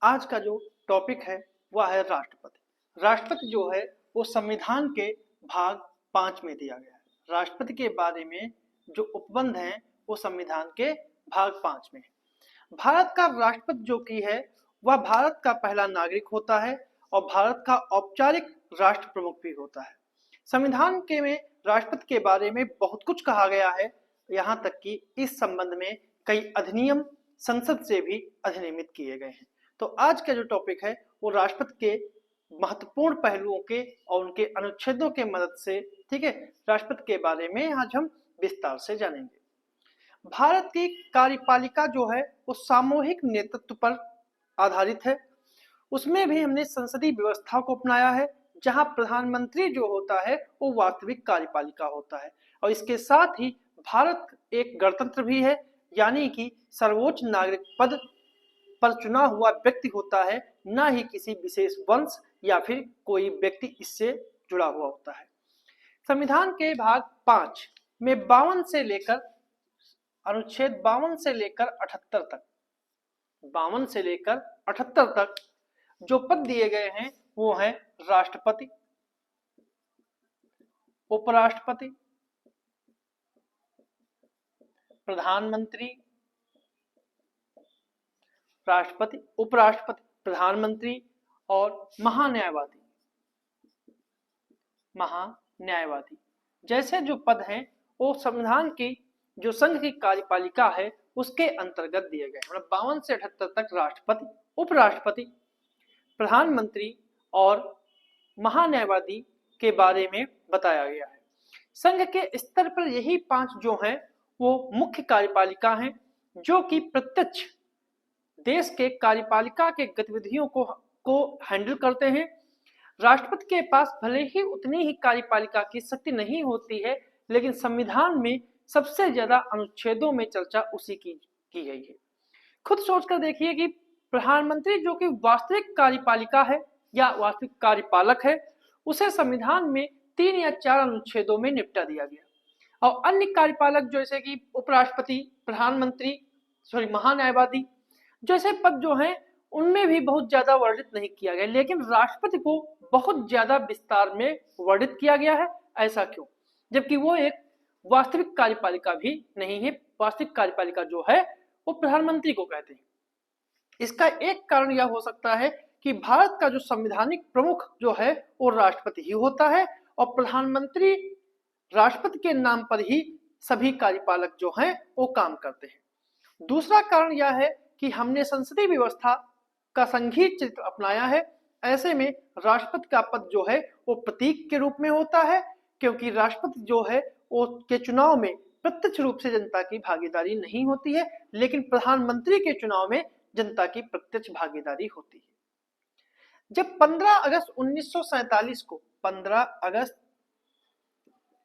आज का जो टॉपिक है वह है राष्ट्रपति। राष्ट्रपति जो है वो संविधान के भाग 5 में दिया गया है। राष्ट्रपति के बारे में जो उपबंध हैं वो संविधान के भाग 5 में है। भारत का राष्ट्रपति जो कि है वह भारत का पहला नागरिक होता है और भारत का औपचारिक राष्ट्र प्रमुख भी होता है। संविधान के में राष्ट्रपति के बारे में बहुत कुछ कहा गया है, यहाँ तक कि इस संबंध में कई अधिनियम संसद से भी अधिनियमित किए गए हैं। तो आज का जो टॉपिक है वो राष्ट्रपति के महत्वपूर्ण पहलुओं के और उनके अनुच्छेदों के मदद से, ठीक है, राष्ट्रपति के बारे में आज हम विस्तार से जानेंगे। भारत की कार्यपालिका जो है वो सामूहिक नेतृत्व पर आधारित है। उसमें भी हमने संसदीय व्यवस्था को अपनाया है, जहां प्रधानमंत्री जो होता है वो वास्तविक कार्यपालिका होता है। और इसके साथ ही भारत एक गणतंत्र भी है, यानी कि सर्वोच्च नागरिक पद पर चुना हुआ व्यक्ति होता है, ना ही किसी विशेष वंश या फिर कोई व्यक्ति इससे जुड़ा हुआ होता है। संविधान के भाग 5 में 52 से लेकर अनुच्छेद 52 से लेकर 78 तक 52 से लेकर 78 तक जो पद दिए गए हैं वो है राष्ट्रपति, उपराष्ट्रपति, प्रधानमंत्री, राष्ट्रपति, उपराष्ट्रपति, प्रधानमंत्री और महान्यायवादी। महान्यायवादी जैसे जो पद हैं वो संविधान की जो संघ की कार्यपालिका है उसके अंतर्गत दिए गए। मतलब 52 से 78 तक राष्ट्रपति, उपराष्ट्रपति, प्रधानमंत्री और महान्यायवादी के बारे में बताया गया है। संघ के स्तर पर यही 5 जो हैं वो मुख्य कार्यपालिका हैं, जो कि प्रत्यक्ष देश के कार्यपालिका के गतिविधियों को हैंडल करते हैं। राष्ट्रपति के पास भले ही उतनी ही कार्यपालिका की शक्ति नहीं होती है, लेकिन संविधान में सबसे ज्यादा अनुच्छेदों में चर्चा उसी की गई है। खुद सोचकर देखिए कि प्रधानमंत्री जो कि वास्तविक कार्यपालिका है या वास्तविक कार्यपालक है, उसे संविधान में 3 या 4 अनुच्छेदों में निपटा दिया गया। और अन्य कार्यपालक जैसे कि उपराष्ट्रपति, प्रधानमंत्री, महान्यायवादी जैसे पद जो हैं उनमें भी बहुत ज्यादा वर्णित नहीं किया गया, लेकिन राष्ट्रपति को बहुत ज्यादा विस्तार में वर्णित किया गया है। ऐसा क्यों? जबकि वो एक वास्तविक कार्यपालिका भी नहीं है। वास्तविक कार्यपालिका जो है वो प्रधानमंत्री को कहते हैं। इसका एक कारण यह हो सकता है कि भारत का जो संवैधानिक प्रमुख जो है वो राष्ट्रपति ही होता है और प्रधानमंत्री राष्ट्रपति के नाम पर ही सभी कार्यपालक जो हैं वो काम करते हैं। दूसरा कारण यह है कि हमने संसदीय व्यवस्था का संघीय चित्र अपनाया है। ऐसे में राष्ट्रपति का पद जो है वो प्रतीक के रूप में होता है, क्योंकि राष्ट्रपति जो है वो के चुनाव में प्रत्यक्ष रूप से जनता की भागीदारी नहीं होती है, लेकिन प्रधानमंत्री के चुनाव में जनता की प्रत्यक्ष भागीदारी होती है। जब 15 अगस्त 1947 को 15 अगस्त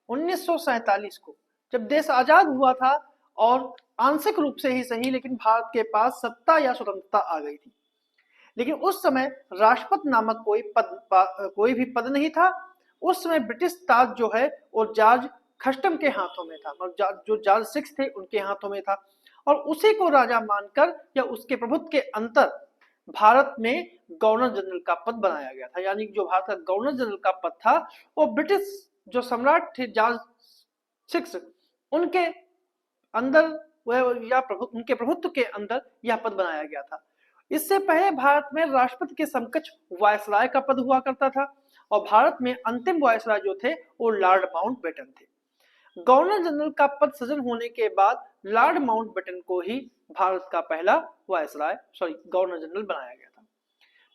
1947 को जब देश आजाद हुआ था और आंशिक रूप से ही सही, लेकिन भारत के पास सत्ता या स्वतंत्रता आ गई थी, लेकिन उस समय राष्ट्रपति नामक कोई भी पद नहीं था। उस समय ब्रिटिश ताज जो है वो जॉर्ज खस्टम के हाथों में था, मतलब जो जॉर्ज 6 थे उनके हाथों में था, और उसी को राजा मानकर या उसके प्रभुत्व के अंतर भारत में गवर्नर जनरल का पद बनाया गया था। यानी जो भारत का गवर्नर जनरल का पद था वो ब्रिटिश जो सम्राट थे जॉर्ज 6 उनके अंदर या उनके प्रभुत्व के अंदर यह पद बनाया गया था। इससे पहले भारत में राष्ट्रपति के समकक्ष वायसराय का पद हुआ करता था और भारत में अंतिम वायसराय जो थे वो लॉर्ड माउंटबेटन थे। गवर्नर जनरल का पद सृजन होने के बाद लॉर्ड माउंटबेटन को ही भारत का पहला गवर्नर जनरल बनाया गया था।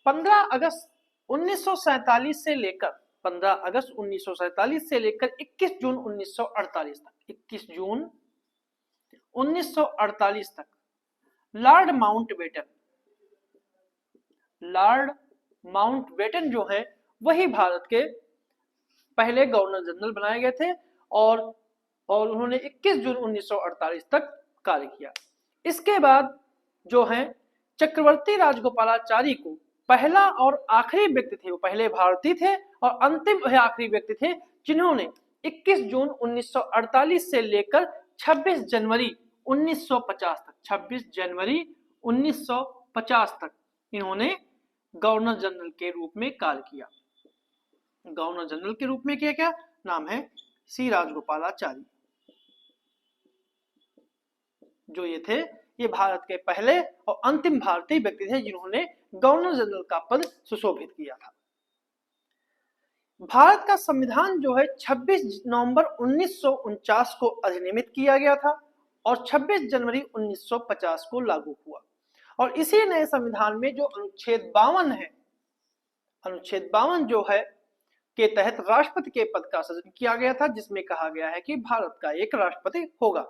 15 अगस्त 1947 से लेकर 21 जून 1948 तक 21 जून 1948 तक लॉर्ड माउंटबेटन जो है वही भारत के पहले गवर्नर जनरल बनाए गए थे और उन्होंने 21 जून 1948 तक कार्य किया। इसके बाद जो है चक्रवर्ती राजगोपालाचारी को पहला और आखिरी व्यक्ति थे, वो पहले भारतीय थे और अंतिम आखिरी व्यक्ति थे जिन्होंने 21 जून 1948 से लेकर 26 जनवरी 1950 तक इन्होंने गवर्नर जनरल के रूप में कार्य किया। गवर्नर जनरल के रूप में किया, क्या नाम है, सी राजगोपालाचारी, जो ये थे, ये भारत के पहले और अंतिम भारतीय व्यक्ति थे जिन्होंने गवर्नर जनरल का पद सुशोभित किया था। भारत का संविधान जो है 26 नवंबर 1949 को अधिनियमित किया गया था और 26 जनवरी 1950 को लागू हुआ। और इसी नए संविधान में जो अनुच्छेद 52 है, अनुच्छेद 52 जो है के तहत राष्ट्रपति के पद का सृजन किया गया था, जिसमें कहा गया है कि भारत का एक राष्ट्रपति होगा।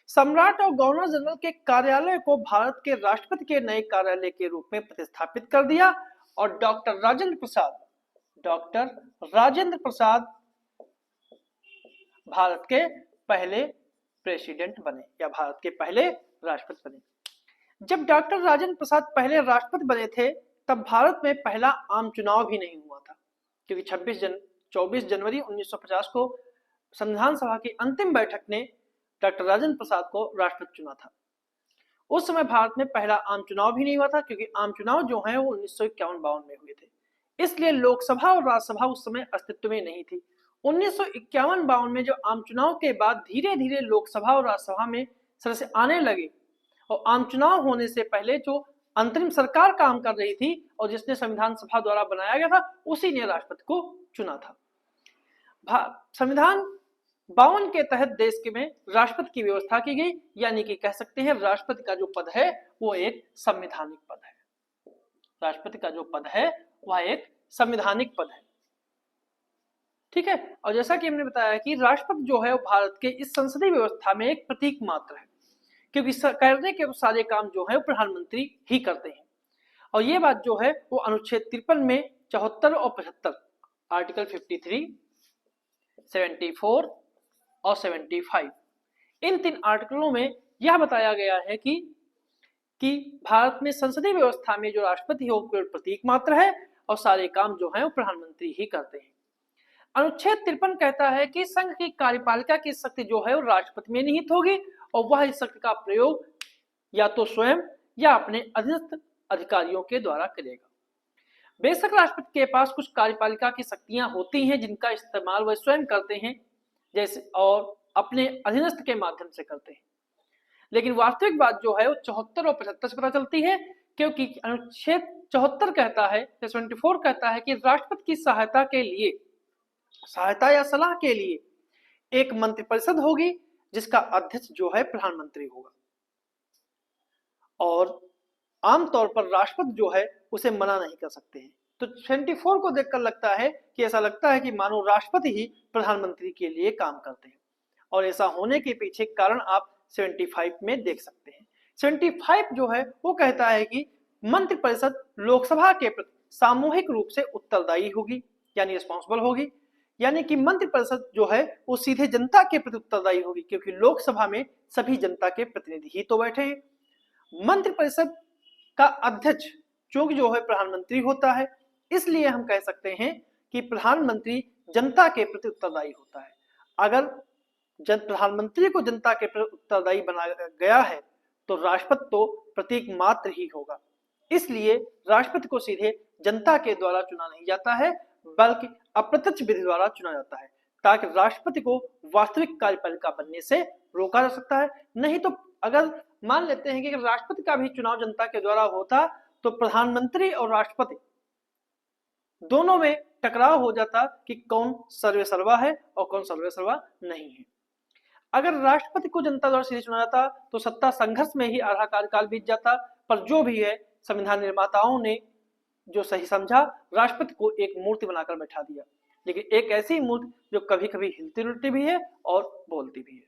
सम्राट और गवर्नर जनरल के कार्यालय को भारत के राष्ट्रपति के नए कार्यालय के रूप में प्रतिस्थापित कर दिया और डॉक्टर राजेंद्र प्रसाद भारत के पहले प्रेसिडेंट बने या भारत के पहले राष्ट्रपति बने। जब डॉक्टर राजेंद्र प्रसाद पहले राष्ट्रपति बने थे तब भारत में पहला आम चुनाव भी नहीं हुआ था, क्योंकि 24 जनवरी 1950 को संविधान सभा की अंतिम बैठक ने डॉक्टर राजेंद्र प्रसाद को राष्ट्रपति चुना था। उस समय भारत में पहला आम चुनाव भी नहीं हुआ था, क्योंकि आम चुनाव जो है वो 1951-52 में हुए थे, इसलिए लोकसभा और राज्यसभा उस समय अस्तित्व में नहीं थी। 1951-52 में जो आम चुनाव के बाद धीरे धीरे लोकसभा और राज्यसभा में सदस्य आने लगे और आम चुनाव होने से पहले जो अंतरिम सरकार काम कर रही थी और जिसने संविधान सभा द्वारा बनाया गया था, उसी ने राष्ट्रपति को चुना था। संविधान 52 के तहत देश के में राष्ट्रपति की व्यवस्था की गई, यानी कि कह सकते हैं राष्ट्रपति का जो पद है वो एक संवैधानिक पद है। राष्ट्रपति का जो पद है वह एक संवैधानिक पद है, ठीक है। और जैसा कि हमने बताया कि राष्ट्रपति जो है वो भारत के इस संसदीय व्यवस्था में एक प्रतीक मात्र है, क्योंकि करने के सारे काम जो है वो प्रधानमंत्री ही करते हैं। और ये बात जो है वो अनुच्छेद 53 में 74 और 75, आर्टिकल 53, 74 और 75, इन 3 आर्टिकलों में यह बताया गया है कि भारत में संसदीय व्यवस्था में जो राष्ट्रपति है वो केवल प्रतीक मात्र है और सारे काम जो है वो प्रधानमंत्री ही करते हैं। अनुच्छेद 53 कहता है कि संघ की कार्यपालिका की शक्ति जो है वो राष्ट्रपति में निहित होगी और वह इस शक्ति का प्रयोग या तो स्वयं या अपने अधीनस्थ अधिकारियों के द्वारा करेगा। बेशक राष्ट्रपति के पास कुछ कार्यपालिका की शक्तियां होती हैं जिनका इस्तेमाल वह स्वयं करते हैं, जैसे और अपने अधीनस्थ के माध्यम से करते हैं, लेकिन वास्तविक बात जो है वो 74 और 75 से पता चलती है, क्योंकि अनुच्छेद 74 कहता है, 74 कहता है कि राष्ट्रपति की सहायता या सलाह के लिए एक मंत्रिपरिषद होगी जिसका अध्यक्ष जो है प्रधानमंत्री होगा, और आमतौर पर राष्ट्रपति जो है उसे मना नहीं कर सकते हैं। तो 74 को देखकर लगता है कि ऐसा लगता है कि मानो राष्ट्रपति ही प्रधानमंत्री के लिए काम करते हैं, और ऐसा होने के पीछे कारण आप 75 में देख सकते हैं। 75 जो है वो कहता है कि मंत्रिपरिषद लोकसभा के प्रति सामूहिक रूप से उत्तरदायी होगी, यानी रिस्पॉन्सिबल होगी, यानी कि मंत्रिपरिषद जो है वो सीधे जनता के प्रति उत्तरदायी होगी, क्योंकि लोकसभा में सभी जनता के प्रतिनिधि ही तो बैठे हैं। मंत्रिपरिषद का अध्यक्ष जो है प्रधानमंत्री होता है, इसलिए हम कह सकते हैं कि प्रधानमंत्री जनता के प्रति उत्तरदायी होता है। अगर प्रधानमंत्री को जनता के प्रति उत्तरदायी बनाया गया है तो राष्ट्रपति तो प्रतीक मात्र ही होगा, इसलिए राष्ट्रपति को सीधे जनता के द्वारा चुना नहीं जाता है बल्कि अप्रत्यक्ष विधि द्वारा चुना जाता है, ताकि राष्ट्रपति को वास्तविक कार्यपालिका बनने से रोका जा सकता है। नहीं तो अगर मान लेते हैं कि राष्ट्रपति का भी चुनाव जनता के द्वारा होता तो प्रधानमंत्री और राष्ट्रपति दोनों में टकराव हो जाता कि कौन सर्वेसर्वा है और कौन सर्वेसर्वा नहीं है। अगर राष्ट्रपति को जनता द्वारा सीधे चुना जाता तो सत्ता संघर्ष में ही आधा कार्यकाल बीत जाता, पर जो भी है संविधान निर्माताओं ने जो सही समझा, राष्ट्रपति को एक मूर्ति बनाकर बैठा दिया, लेकिन एक ऐसी मूर्ति जो कभी कभी हिलती डुलती भी है और बोलती भी है।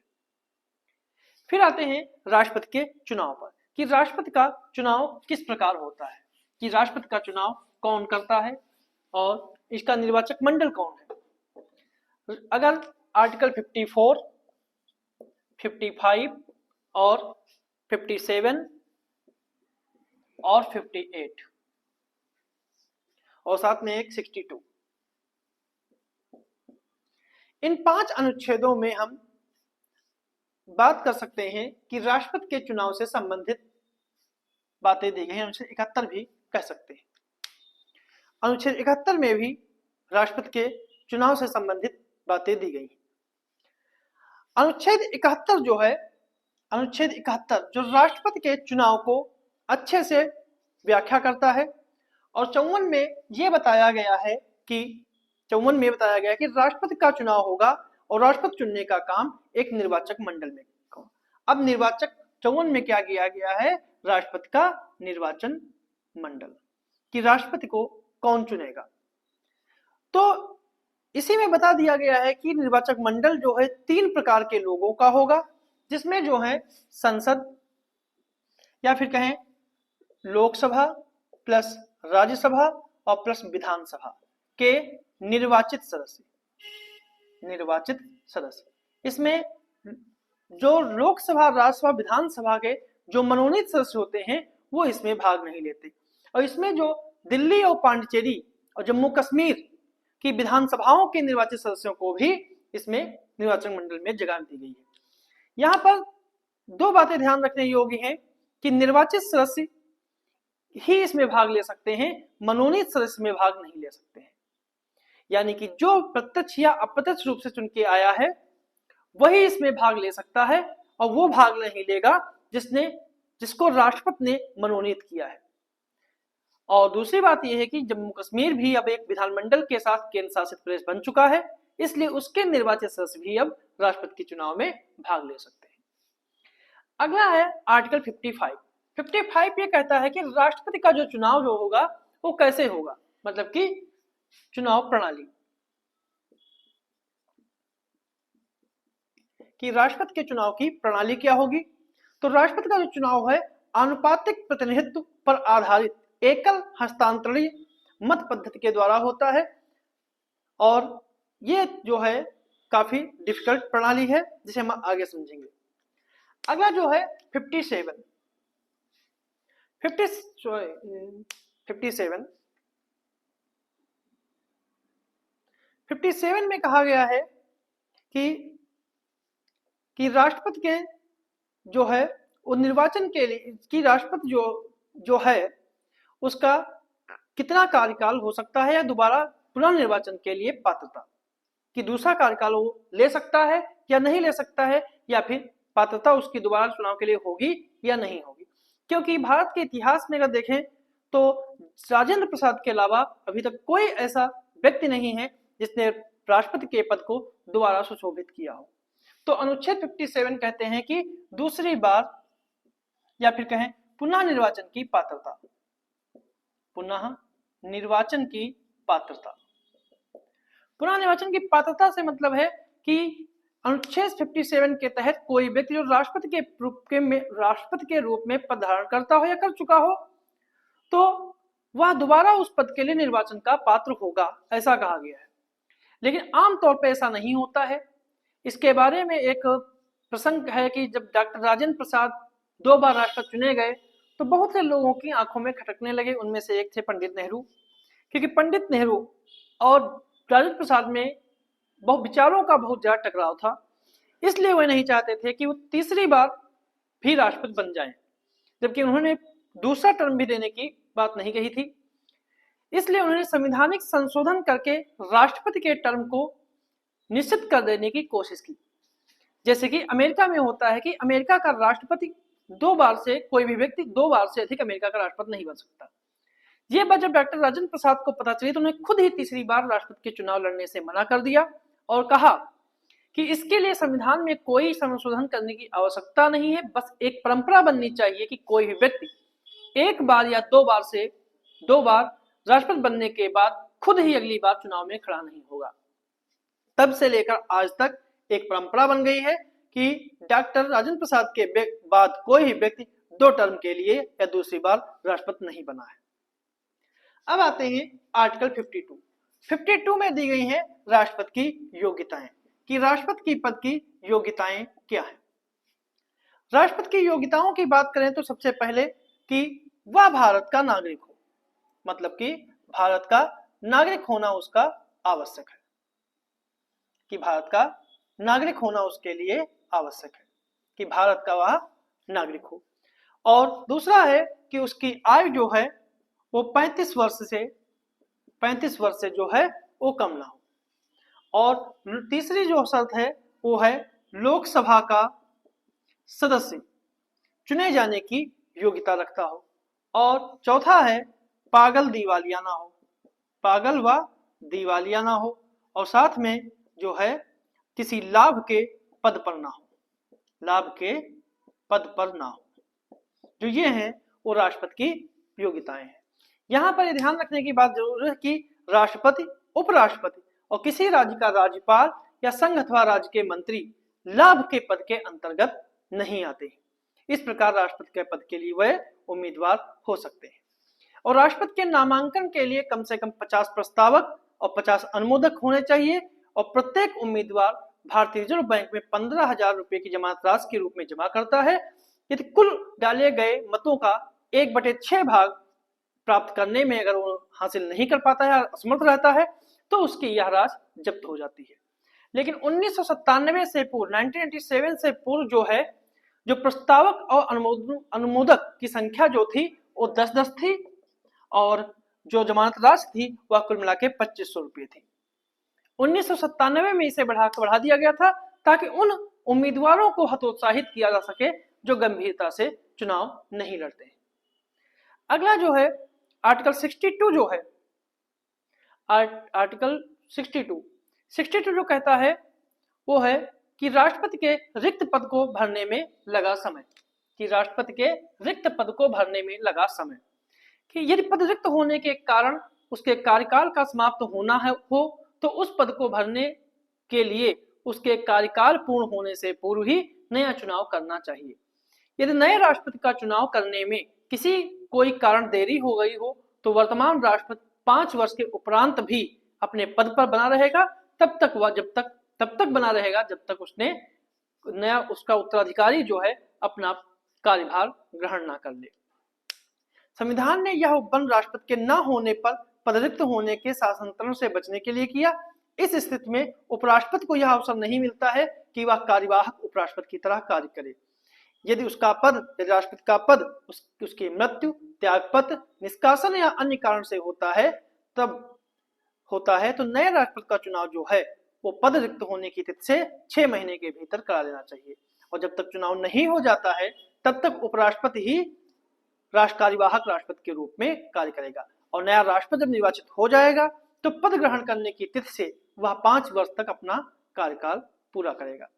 फिर आते हैं राष्ट्रपति के चुनाव पर कि राष्ट्रपति का चुनाव किस प्रकार होता है, कि राष्ट्रपति का चुनाव कौन करता है और इसका निर्वाचक मंडल कौन है। अगर आर्टिकल 54, 55 और 57 और 58 और साथ में एक 62, इन 5 अनुच्छेदों में हम बात कर सकते हैं कि राष्ट्रपति के चुनाव से संबंधित बातें दी गई हैं। अनुच्छेद 71 भी कह सकते हैं। अनुच्छेद 71 में भी राष्ट्रपति के चुनाव से संबंधित बातें दी गई। अनुच्छेद 71 जो है, अनुच्छेद 71 जो राष्ट्रपति के चुनाव को अच्छे से व्याख्या करता है, और 54 में यह बताया गया है कि 54 में बताया गया है कि राष्ट्रपति का चुनाव होगा और राष्ट्रपति चुनने का काम एक निर्वाचक मंडल में। अब निर्वाचक 54 में क्या किया गया है, राष्ट्रपति का निर्वाचन मंडल, कि राष्ट्रपति को कौन चुनेगा। तो इसी में बता दिया गया है कि निर्वाचक मंडल जो है 3 प्रकार के लोगों का होगा, जिसमें जो है संसद या फिर कहें लोकसभा प्लस राज्यसभा और प्लस विधानसभा के निर्वाचित सदस्य। इसमें जो लोकसभा, राज्यसभा, विधानसभा के जो मनोनीत सदस्य होते हैं वो इसमें भाग नहीं लेते। और इसमें जो दिल्ली और पांडिचेरी और जम्मू कश्मीर की विधानसभाओं के निर्वाचित सदस्यों को भी इसमें निर्वाचन मंडल में जगह दी गई है। यहाँ पर 2 बातें ध्यान रखने योग्य हैं कि निर्वाचित सदस्य ही इसमें भाग ले सकते हैं, मनोनीत सदस्य में भाग नहीं ले सकते हैं। यानी कि जो प्रत्यक्ष या अप्रत्यक्ष रूप से चुन के आया है वही इसमें भाग ले सकता है, और वो भाग नहीं लेगा जिसको राष्ट्रपति ने मनोनीत किया है। और दूसरी बात यह है कि जम्मू कश्मीर भी अब एक विधानमंडल के साथ केंद्र शासित प्रदेश बन चुका है, इसलिए उसके निर्वाचित सदस्य भी अब राष्ट्रपति के चुनाव में भाग ले सकते हैं। अगला है आर्टिकल 55 ये कहता है कि राष्ट्रपति का जो चुनाव जो होगा वो कैसे होगा, मतलब कि चुनाव प्रणाली, कि राष्ट्रपति के चुनाव की प्रणाली क्या होगी। तो राष्ट्रपति का जो चुनाव है आनुपातिक प्रतिनिधित्व पर आधारित एकल हस्तांतरणीय मत पद्धति के द्वारा होता है, और ये जो है काफी डिफिकल्ट प्रणाली है जिसे हम आगे समझेंगे। अगला जो है 57 में कहा गया है कि राष्ट्रपति के जो है वो निर्वाचन के लिए कि राष्ट्रपति जो है उसका कितना कार्यकाल हो सकता है, या दोबारा पुनर्निर्वाचन के लिए पात्रता, कि दूसरा कार्यकाल वो ले सकता है या नहीं ले सकता है, या फिर पात्रता उसकी दोबारा चुनाव के लिए होगी या नहीं होगी। क्योंकि भारत के इतिहास में अगर देखें तो राजेंद्र प्रसाद के अलावा अभी तक कोई ऐसा व्यक्ति नहीं है जिसने राष्ट्रपति के पद को दोबारा सुशोभित किया हो। तो अनुच्छेद 57 कहते हैं कि दूसरी बार या फिर कहें पुनः निर्वाचन की पात्रता, पुनः निर्वाचन की पात्रता से मतलब है कि अनुच्छेद 57 के तहत कोई व्यक्ति जो राष्ट्रपति के रूप में पद धारण करता हो या कर चुका हो तो वह दोबारा उस पद के लिए निर्वाचन का पात्र होगा, ऐसा कहा गया है। लेकिन आमतौर पर ऐसा नहीं होता है। इसके बारे में एक प्रसंग है कि जब डॉक्टर राजेंद्र प्रसाद 2 बार राष्ट्रपति चुने गए तो बहुत से लोगों की आंखों में खटकने लगे। उनमें से एक थे पंडित नेहरू, क्योंकि पंडित नेहरू और राजेंद्र प्रसाद में बहुत विचारों का बहुत ज्यादा टकराव था, इसलिए वे नहीं चाहते थे कि वो तीसरी बार भी राष्ट्रपति बन जाएं, जबकि उन्होंने दूसरा टर्म भी देने की बात नहीं कही थी। इसलिए उन्होंने संवैधानिक संशोधन करके राष्ट्रपति के टर्म को निश्चित कर देने की कोशिश की। जैसे कि अमेरिका में होता है कि अमेरिका का राष्ट्रपति 2 बार से कोई भी व्यक्ति 2 बार से अधिक अमेरिका का राष्ट्रपति नहीं बन सकता। ये बात जब डॉक्टर राजेंद्र प्रसाद को पता चली तो उन्होंने खुद ही तीसरी बार राष्ट्रपति के चुनाव लड़ने से मना कर दिया और कहा कि इसके लिए संविधान में कोई संशोधन करने की आवश्यकता नहीं है, बस एक परंपरा बननी चाहिए कि कोई भी व्यक्ति 1 बार या 2 बार राष्ट्रपति बनने के बाद खुद ही अगली बार चुनाव में खड़ा नहीं होगा। तब से लेकर आज तक एक परंपरा बन गई है कि डॉक्टर राजेंद्र प्रसाद के बाद कोई भी व्यक्ति 2 टर्म के लिए या दूसरी बार राष्ट्रपति नहीं बना है। अब आते हैं आर्टिकल 52 में दी गई है राष्ट्रपति की योग्यताएं, कि राष्ट्रपति की पद की योग्यताएं क्या है। राष्ट्रपति की योग्यताओं की बात करें तो सबसे पहले कि वह भारत का नागरिक हो, मतलब कि भारत का नागरिक होना उसका आवश्यक है, कि भारत का नागरिक होना उसके लिए आवश्यक है, कि भारत का वह नागरिक हो। और दूसरा है कि उसकी आयु जो है वो 35 वर्ष से जो है वो कम ना हो। और तीसरी जो शर्त है वो है लोकसभा का सदस्य चुने जाने की योग्यता रखता हो। और चौथा है पागल दिवालिया ना हो, पागल व दिवालिया ना हो। और साथ में जो है किसी लाभ के पद पर ना हो, लाभ के पद पर ना हो। जो ये है वो राष्ट्रपति की योग्यताएं हैं। यहाँ पर ध्यान रखने की बात जरूर है कि राष्ट्रपति, उपराष्ट्रपति और किसी राज्य का राज्यपाल या संघ अथवा राज्य के मंत्री लाभ के पद के अंतर्गत नहीं आते। इस प्रकार राष्ट्रपति के पद के लिए वह उम्मीदवार हो सकते हैं। और राष्ट्रपति के नामांकन के लिए कम से कम 50 प्रस्तावक और 50 अनुमोदक होने चाहिए। और प्रत्येक उम्मीदवार भारतीय रिजर्व बैंक में 15,000 रुपए की जमानत राशि के रूप में जमा करता है। यदि कुल डाले गए मतों का 1/6 भाग प्राप्त करने में अगर वो हासिल नहीं कर पाता है, असमर्थ रहता है, तो उसकी यह राशि जब्त हो जाती है। लेकिन 1997 से पूर्व, 1997 से पूर्व जो है, जो प्रस्तावक और अनुमोदक की संख्या जो थी वो 10-10 थी और जो जमानत राशि थी वह कुल मिला के 2500 रुपये थी। 1997 में इसे बढ़ा दिया गया था ताकि उन उम्मीदवारों को हतोत्साहित किया जा सके जो गंभीरता से चुनाव नहीं लड़ते। अगला जो है आर्टिकल 62 जो है, आर्टिकल 62 जो कहता है वो है कि राष्ट्रपति के रिक्त पद को भरने में लगा समय, कि राष्ट्रपति के रिक्त पद को भरने में लगा समय, कि यदि पद रिक्त होने के कारण उसके कार्यकाल का समाप्त होना है हो तो उस पद को भरने के लिए उसके कार्यकाल पूर्ण होने से पूर्व ही नया चुनाव करना चाहिए। यदि नए राष्ट्रपति का चुनाव करने में किसी कोई कारण देरी हो गई हो तो वर्तमान राष्ट्रपति 5 वर्ष के उपरांत भी अपने पद पर बना रहेगा, तब तक बना रहेगा जब तक उसका उत्तराधिकारी जो है अपना कार्यभार ग्रहण ना कर ले। संविधान ने यह उपबंध राष्ट्रपति के न होने पर पदरिक्त होने के शासनांतरण से बचने के लिए किया। इस स्थिति में उपराष्ट्रपति को यह अवसर नहीं मिलता है कि वह कार्यवाहक उपराष्ट्रपति की तरह कार्य करे। यदि राष्ट्रपति का पद उसकी मृत्यु, त्यागपत्र, निष्कासन या अन्य कारण से होता है तो नए राष्ट्रपति का चुनाव जो है वो पद रिक्त होने की तिथि से 6 महीने के भीतर करा लेना चाहिए। और जब तक चुनाव नहीं हो जाता है तब तक उपराष्ट्रपति ही कार्यवाहक राष्ट्रपति के रूप में कार्य करेगा। और नया राष्ट्रपति जब निर्वाचित हो जाएगा तो पद ग्रहण करने की तिथि से वह 5 वर्ष तक अपना कार्यकाल पूरा करेगा।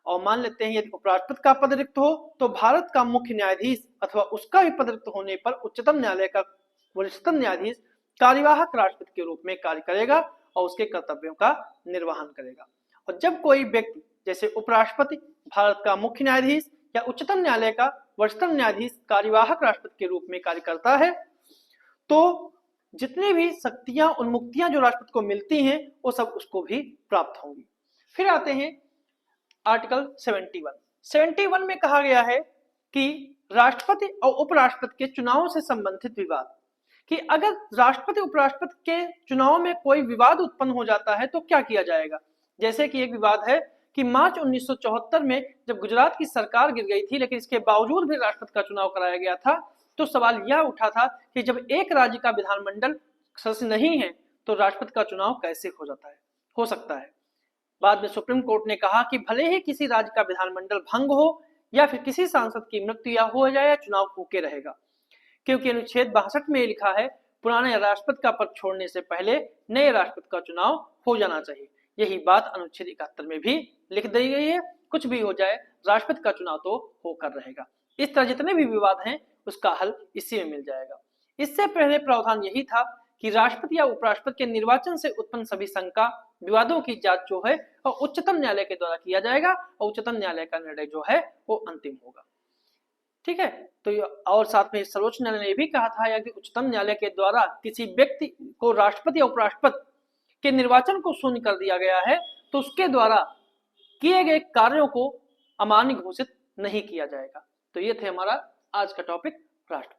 और मान लेते हैं यदि उपराष्ट्रपति का पद रिक्त हो तो भारत का मुख्य न्यायाधीश अथवा उसका भी पद रिक्त होने पर उच्चतम न्यायालय का वरिष्ठतम न्यायाधीश कार्यवाहक राष्ट्रपति के रूप में कार्य करेगा और उसके कर्तव्यों का निर्वहन करेगा। और जब कोई व्यक्ति जैसे उपराष्ट्रपति, भारत का मुख्य न्यायाधीश या उच्चतम न्यायालय का वरिष्ठतम न्यायाधीश कार्यवाहक राष्ट्रपति के रूप में कार्य करता है तो जितनी भी शक्तियां, उन्मुक्तियां जो राष्ट्रपति को मिलती हैं वो सब उसको भी प्राप्त होंगी। फिर आते हैं आर्टिकल 71 में कहा गया है कि राष्ट्रपति और उपराष्ट्रपति के चुनावों से संबंधित विवाद, कि अगर राष्ट्रपति उपराष्ट्रपति के चुनाव में कोई विवाद उत्पन्न हो जाता है तो क्या किया जाएगा। जैसे कि एक विवाद है कि मार्च 1974 में जब गुजरात की सरकार गिर गई थी लेकिन इसके बावजूद भी राष्ट्रपति का चुनाव कराया गया था, तो सवाल यह उठा था कि जब एक राज्य का विधानमंडल सदस्य नहीं है तो राष्ट्रपति का चुनाव कैसे हो सकता है। बाद में सुप्रीम कोर्ट ने कहा कि भले ही किसी राज्य का विधानमंडल भंग हो या फिर किसी सांसद की मृत्यु या हो जाए, चुनाव होके रहेगा, क्योंकि अनुच्छेद 62 में लिखा है पुराने राष्ट्रपति का पद छोड़ने से पहले नए राष्ट्रपति का चुनाव हो जाना चाहिए। यही बात अनुच्छेद 71 में भी लिख दी गई है, कुछ भी हो जाए राष्ट्रपति का चुनाव तो होकर रहेगा। इस तरह जितने भी विवाद हैं उसका हल इसी में मिल जाएगा। इससे पहले प्रावधान यही था कि राष्ट्रपति या उपराष्ट्रपति के निर्वाचन से उत्पन्न सभी शंका विवादों की जांच जो है और उच्चतम न्यायालय के द्वारा किया जाएगा और उच्चतम न्यायालय का निर्णय जो है वो अंतिम होगा। ठीक है, तो और साथ में सर्वोच्च न्यायालय ने भी कहा था कि उच्चतम न्यायालय के द्वारा किसी व्यक्ति को राष्ट्रपति या उपराष्ट्रपति के निर्वाचन को शून्य कर दिया गया है तो उसके द्वारा किए गए कार्यों को अमान्य घोषित नहीं किया जाएगा। तो ये थे हमारा आज का टॉपिक राष्ट्रपति।